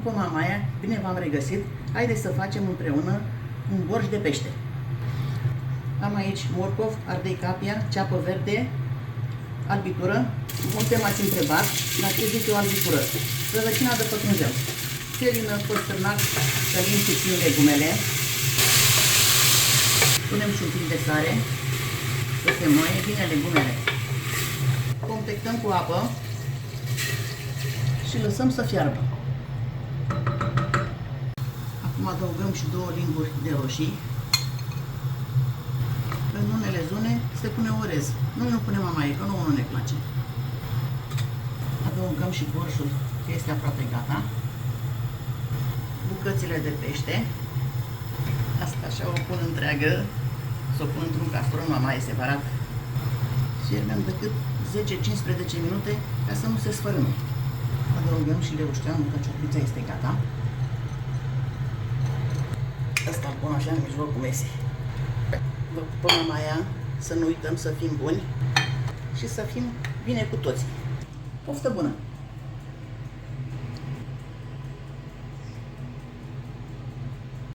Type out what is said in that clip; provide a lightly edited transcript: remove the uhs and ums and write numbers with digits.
După mamaia, bine v-am regăsit. Haideți să facem împreună un borș de pește. Am aici morcov, ardei capia, ceapă verde, albitură. Multe m-ați întrebat la ce zic eu albitură. Rădăcina de pătrunjel. Felină, păstrănac, sălim puțin legumele. Punem și un pic de sare să se moaie bine legumele. Completăm cu apă și lăsăm să fiarbă. Acum adăugăm și 2 linguri de roșii. În unele zone se pune orez. Noi nu punem mamaie, că nouă nu ne place. Adăugăm și borșul, că este aproape gata. Bucățile de pește. Asta așa o pun întreagă. Să o pun într-un castron mamaie separat. Fiermem decât 10-15 minute ca să nu se sfărâme. Adăugăm și leușteanul, că cioclița este gata. Asta îl pun așa în mijlocul mesei. Vă pupăm mamaia, să nu uităm să fim buni și să fim bine cu toții. Poftă bună!